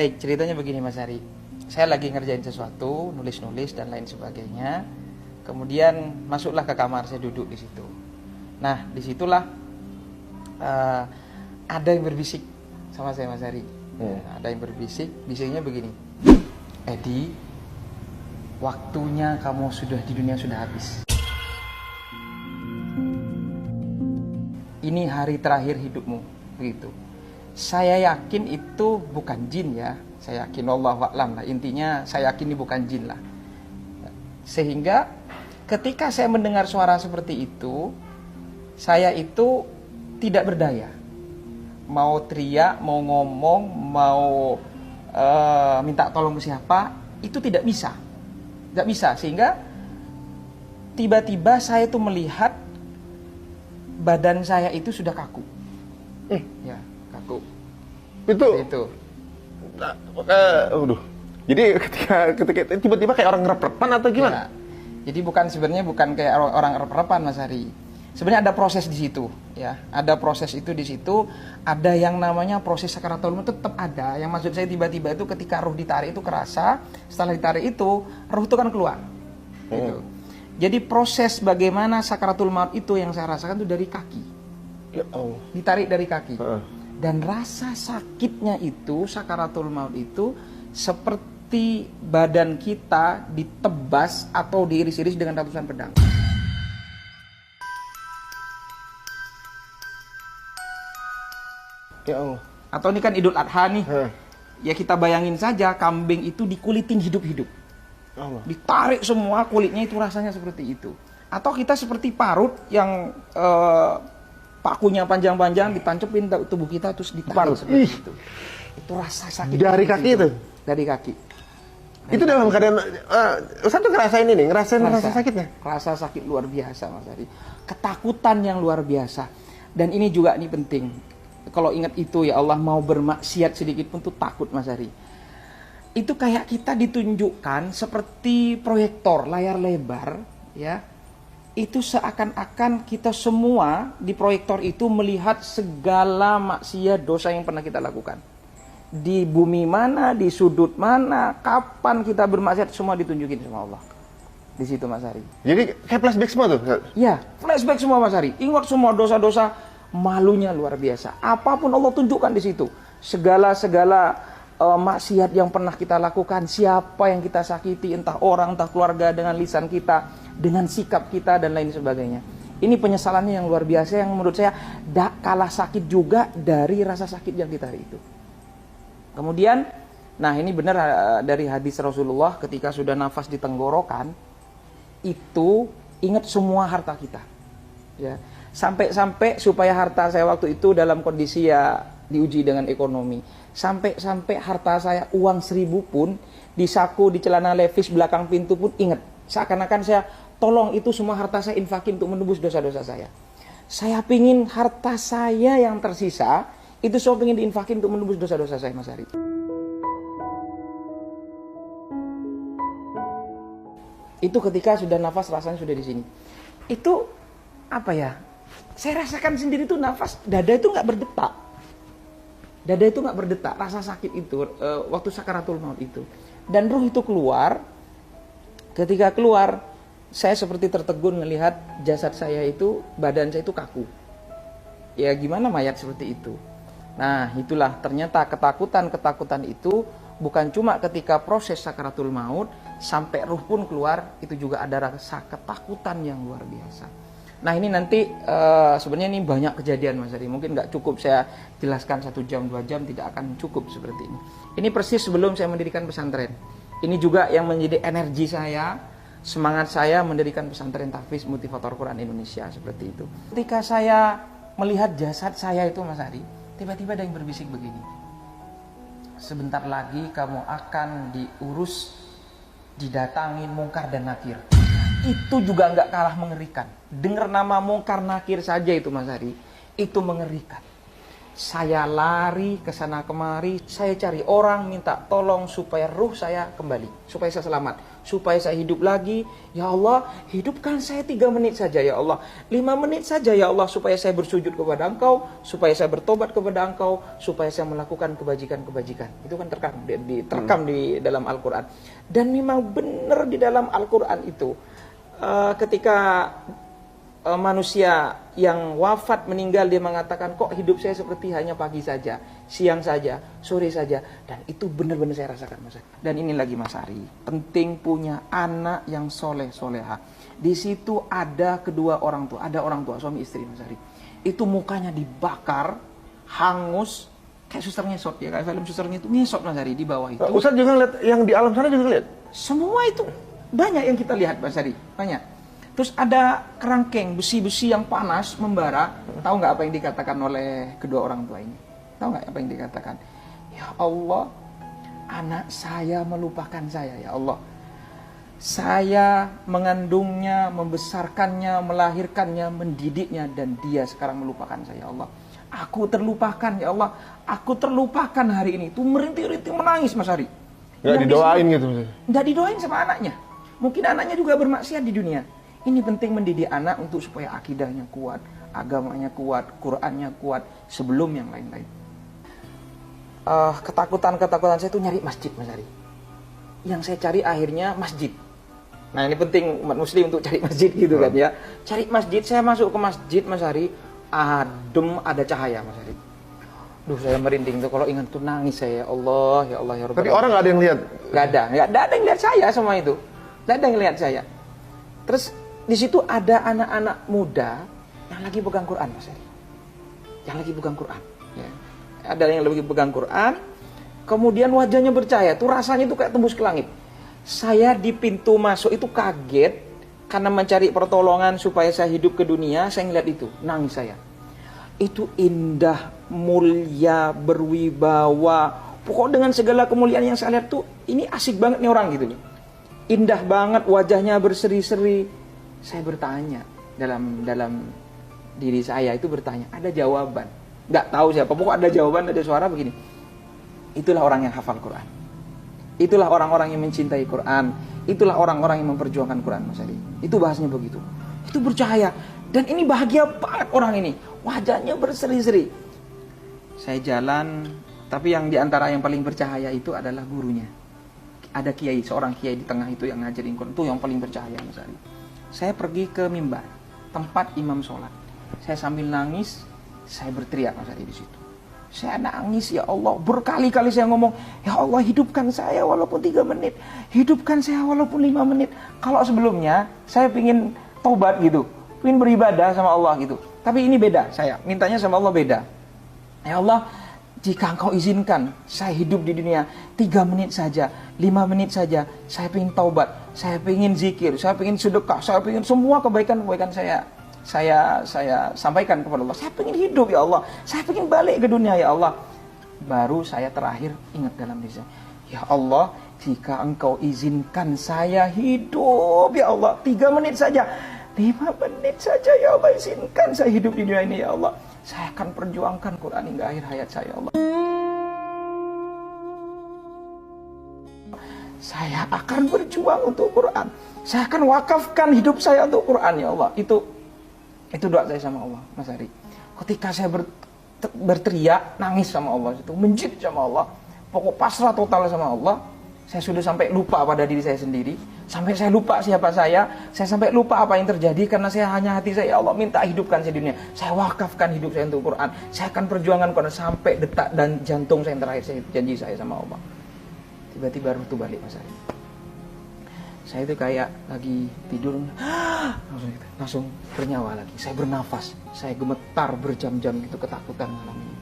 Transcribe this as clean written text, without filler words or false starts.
Baik, ceritanya begini Mas Hari. Saya lagi ngerjain sesuatu, nulis-nulis dan lain sebagainya. Kemudian masuklah ke kamar, saya duduk di situ. Nah, disitulah ada yang berbisik sama saya Mas Hari. Ada yang berbisik, bisiknya begini. Edi, waktunya kamu sudah di dunia sudah habis. Ini hari terakhir hidupmu, begitu. Saya yakin itu bukan jin ya. Saya yakin wallahu a'lam lah. Intinya saya yakin ini bukan jin lah. Sehingga ketika saya mendengar suara seperti itu, saya itu tidak berdaya. Mau teriak, mau ngomong, mau minta tolong ke siapa, itu tidak bisa. Tidak bisa. Sehingga tiba-tiba saya itu melihat badan saya itu sudah kaku. Ya, kaku. Itu. Jadi ketika tiba-tiba kayak orang ngerep-repan atau gimana? Ya. Jadi sebenarnya bukan kayak orang rep-repan Mas Hari. Sebenarnya ada proses di situ, ya. Ada proses itu di situ. Ada yang namanya proses sakaratul maut tetap ada. Yang maksud saya tiba-tiba itu ketika ruh ditarik itu kerasa. Setelah ditarik itu ruh itu kan keluar. Gitu. Jadi proses bagaimana sakaratul maut itu yang saya rasakan itu dari kaki. Ya Allah. Ditarik dari kaki. Dan rasa sakitnya itu, sakaratul maut itu seperti badan kita ditebas atau diiris-iris dengan ratusan pedang. Ya Allah. Atau ini kan Idul Adha nih. Ya kita bayangin saja kambing itu dikulitin hidup-hidup. Allah. Ditarik semua kulitnya itu rasanya seperti itu. Atau kita seperti parut yang pakunya panjang-panjang ditancepin tubuh kita terus ditarik seperti itu. Itu rasa sakit dari kaki itu. Dari kaki. Itu dalam keadaan Ustaz tuh ngerasain ini, ngerasain rasa sakitnya. Rasa sakit luar biasa Mas Hari. Ketakutan yang luar biasa. Dan ini juga ini penting. Kalau ingat itu ya Allah, mau bermaksiat sedikit pun tuh takut Mas Hari. Itu kayak kita ditunjukkan seperti proyektor layar lebar ya. Itu seakan-akan kita semua di proyektor itu melihat segala maksiat dosa yang pernah kita lakukan. Di bumi mana, di sudut mana, kapan kita bermaksiat, semua ditunjukin sama Allah. Di situ Mas Hari. Jadi kayak flashback semua tuh? Iya, flashback semua Mas Hari. Ingat semua dosa-dosa, malunya luar biasa. Apapun Allah tunjukkan di situ. Segala maksiat yang pernah kita lakukan, siapa yang kita sakiti, entah orang, entah keluarga, dengan lisan kita, dengan sikap kita dan lain sebagainya. Ini penyesalannya yang luar biasa yang menurut saya tak kalah sakit juga dari rasa sakit yang kita hari itu. Kemudian, nah ini benar dari hadis Rasulullah ketika sudah nafas di tenggorokan, itu ingat semua harta kita. Ya. Sampai supaya harta saya waktu itu dalam kondisi ya diuji dengan ekonomi. Sampai harta saya uang 1.000 pun di saku, di celana levis belakang pintu pun ingat. Seakan-akan saya tolong itu semua harta saya infakin untuk menebus dosa-dosa saya. Saya pingin harta saya yang tersisa itu saya pingin diinfakin untuk menebus dosa-dosa saya Mas Hari. Itu ketika sudah nafas rasanya sudah di sini. Itu apa ya? Saya rasakan sendiri tuh nafas dada itu nggak berdetak. Dada itu nggak berdetak, rasa sakit itu waktu sakaratul maut itu. Dan ruh itu keluar. Ketika keluar, saya seperti tertegun melihat jasad saya itu, badan saya itu kaku. Ya gimana mayat seperti itu? Nah itulah ternyata ketakutan itu bukan cuma ketika proses sakaratul maut, sampai ruh pun keluar, itu juga ada rasa ketakutan yang luar biasa. Nah ini nanti sebenarnya ini banyak kejadian Mas Hari. Mungkin nggak cukup saya jelaskan 1 jam 2 jam, tidak akan cukup seperti ini. Ini persis sebelum saya mendirikan pesantren. Ini juga yang menjadi energi saya, semangat saya mendirikan pesantren Tahfiz Motivator Quran Indonesia seperti itu. Ketika saya melihat jasad saya itu Mas Hari, tiba-tiba ada yang berbisik begini. Sebentar lagi kamu akan diurus, didatangin Mungkar dan Nakir. Itu juga nggak kalah mengerikan. Dengar nama Mungkar Nakir saja itu Mas Hari, itu mengerikan. Saya lari ke sana kemari, saya cari orang minta tolong supaya ruh saya kembali, supaya saya selamat, supaya saya hidup lagi. Ya Allah, hidupkan saya 3 menit saja ya Allah, 5 menit saja ya Allah, supaya saya bersujud kepada Engkau, supaya saya bertobat kepada Engkau, supaya saya melakukan kebajikan-kebajikan. Itu kan terekam di dalam Al-Quran. Dan memang benar di dalam Al-Quran itu, ketika manusia yang wafat meninggal, dia mengatakan, kok hidup saya seperti hanya pagi saja, siang saja, sore saja. Dan itu benar-benar saya rasakan, Mas Ari. Dan ini lagi, Mas Ari, penting punya anak yang soleh soleha. Di situ ada kedua orang tua, ada orang tua suami istri, Mas Ari. Itu mukanya dibakar, hangus, kayak suster ngesot ya, kayak film susternya itu ngesot, Mas Ari, di bawah itu. Ustaz juga lihat yang di alam sana juga lihat. Semua itu banyak yang kita lihat, Mas Ari, banyak. Terus ada kerangkeng, besi-besi yang panas membara. Tahu nggak apa yang dikatakan oleh kedua orang tua ini? Tahu nggak apa yang dikatakan? Ya Allah, anak saya melupakan saya, ya Allah. Saya mengandungnya, membesarkannya, melahirkannya, mendidiknya, dan dia sekarang melupakan saya, ya Allah. Aku terlupakan, ya Allah. Aku terlupakan hari ini. Itu merintih-rintih menangis, Mas Ari. Nggak didoain gitu? Nggak didoain sama anaknya. Mungkin anaknya juga bermaksiat di dunia. Ini penting mendidik anak untuk supaya akidahnya kuat, agamanya kuat, Qur'annya kuat sebelum yang lain-lain. Ketakutan saya itu nyari masjid, Mas Ari. Yang saya cari akhirnya masjid. Nah, ini penting umat muslim untuk cari masjid gitu kan ya. Cari masjid, saya masuk ke masjid, Mas Ari, adem, ada cahaya, Mas Ari. Duh, saya merinding tuh kalau ingat tuh, nangis saya, ya Allah, ya Allah, ya Rabbal. Tapi orang nggak ada yang lihat? Nggak ada yang lihat saya sama itu. Nggak ada yang lihat saya. Terus di situ ada anak-anak muda yang lagi pegang Quran, Mas Ari. Yang lagi pegang Quran. Ya. Ada yang lagi pegang Quran, kemudian wajahnya bercahaya. Tuh rasanya tuh kayak tembus ke langit. Saya di pintu masuk itu kaget karena mencari pertolongan supaya saya hidup ke dunia. Saya ngeliat itu, nangis saya. Itu indah, mulia, berwibawa. Pokoknya dengan segala kemuliaan yang saya lihat tuh, ini asik banget nih orang gitu loh. Indah banget, wajahnya berseri-seri. Saya bertanya dalam diri saya itu bertanya, ada jawaban. Nggak tahu siapa, pokoknya ada jawaban, ada suara begini. Itulah orang yang hafal Quran. Itulah orang-orang yang mencintai Quran. Itulah orang-orang yang memperjuangkan Quran, Mas Ari. Itu bahasanya begitu. Itu bercahaya. Dan ini bahagia banget orang ini. Wajahnya berseri-seri. Saya jalan, tapi yang diantara yang paling bercahaya itu adalah gurunya. Ada kiai, seorang kiai di tengah itu yang ngajarin Quran. Itu yang paling bercahaya, Mas Ari. Saya pergi ke mimbar, tempat imam sholat. Saya sambil nangis, saya berteriak, Mas Ari, di situ. Saya nangis, ya Allah, berkali-kali saya ngomong, ya Allah, hidupkan saya walaupun 3 menit, hidupkan saya walaupun 5 menit. Kalau sebelumnya saya pingin taubat gitu, pingin beribadah sama Allah gitu. Tapi ini beda, saya mintanya sama Allah beda. Ya Allah, jika Engkau izinkan saya hidup di dunia 3 menit saja, 5 menit saja, saya ingin taubat, saya ingin zikir, saya ingin sedekah, saya ingin semua kebaikan-kebaikan saya sampaikan kepada Allah. Saya ingin hidup, ya Allah. Saya ingin balik ke dunia, ya Allah. Baru saya terakhir ingat dalam diri saya, ya Allah, jika Engkau izinkan saya hidup, ya Allah, 3 menit saja, 5 menit saja, ya Allah, izinkan saya hidup di dunia ini, ya Allah. Saya akan perjuangkan Quran hingga akhir hayat saya, Allah. Saya akan berjuang untuk Quran. Saya akan wakafkan hidup saya untuk Quran, ya Allah. Itu doa saya sama Allah, Mas Ari. Ketika saya berteriak, nangis sama Allah, itu menjid sama Allah, pokok pasrah total sama Allah. Saya sudah sampai lupa pada diri saya sendiri, sampai saya lupa siapa saya sampai lupa apa yang terjadi, karena saya hanya hati saya, ya Allah, minta hidupkan saya di dunia. Saya wakafkan hidup saya untuk Quran. Saya akan perjuangan Quran sampai detak dan jantung saya yang terakhir, saya janji saya sama Allah. Tiba-tiba ruh itu balik, Mas Ari. Saya itu kayak lagi tidur, langsung bernyawa lagi. Saya bernafas, saya gemetar berjam-jam gitu, ketakutan malam ini.